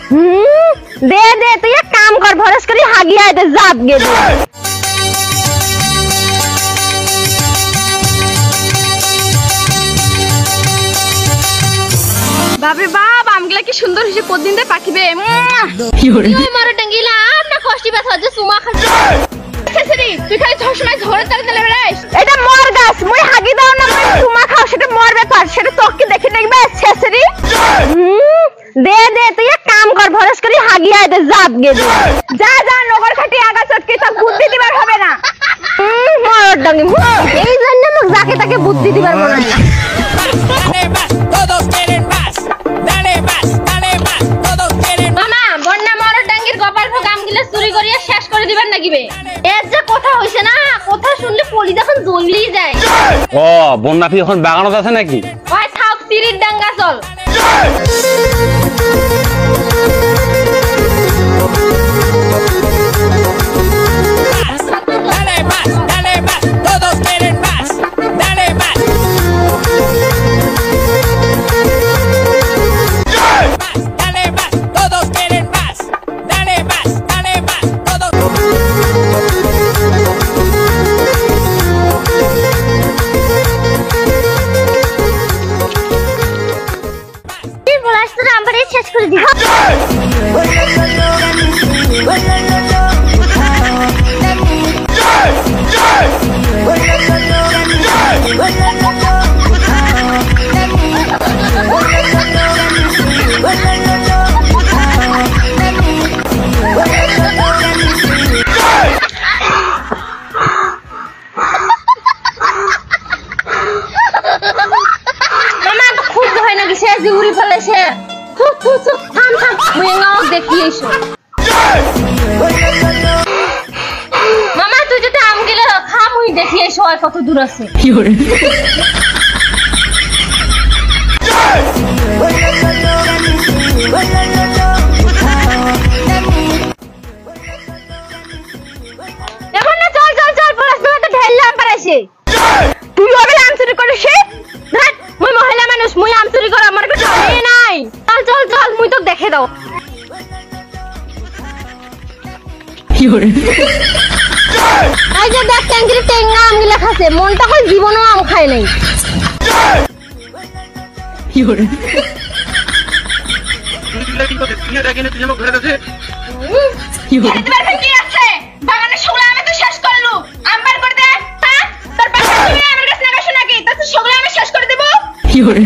দে দে তুই এক কাম কর ভরস করি হাগিয়া দে জাত গে দে বাবা বাপ আমগুলা কি সুন্দর হইছে কতদিন ধরে পাকিবে ওই মারো টাঙ্গিলা না কষ্টি ব্যথা যে সুমা খাচ্ছে সেসরি তুই খালি সবসময় ঝড়ে তালে তালে বেড়াইস এটা মর গাছ মই হাগি দাও না মই সুমা খাও সেটা মর ব্যাপার সেটা তোকে দেখে দেখবে সেসরি দে দে তুই এক কাম কর ভরস করি হাগিয়া দে জাত গে দে যা যা নগর খাটি আগা চটকে সব বুদ্ধি দিবার হবে না মর ডাঙ্গি এই জন্য মোক যাকে তাকে বুদ্ধি দিবার মনে হয় চুরি করিয়া শেষ করে দিবেন নাকি বে এর যে কথা হইছে না কথা শুনলে পলি যখন জ্বলি যায় ও বন্যাফি এখন বাগানত আছে নাকি ওই থাক তিরির ডাঙ্গা চল শেষ করে দিব মামা তো খুব হয় নাকি সে জিউরি ফেলেছে থাম থাম মুই নাও দেখি এসো মামা তুই যদি আম গেলে খা মুই দেখি এসো আর কত দূর আছে কি করে এখন না চল চল চল পড়াশোনা তো ঢেললাম পারাইছে তুই ওবে আম চুরি করিস দেখ মুই মহিলা মানুষ মুই আম চুরি করা আমার কাছে নাই চল চল চল মুই তো দেখে দাও কি করে আই যে দেখ ট্যাঙ্কির টেঙ্গা আম গিলা খাচ্ছে মনটা কই জীবনও আম খায় নাই কি করে কি আছে বাগানে শুকলা আমি তো শেষ করলু আম বার করে দে তোর পাশে তুমি আমার কাছে নাগাছ নাকি তো শুকলা আমি শেষ করে দেব কি করে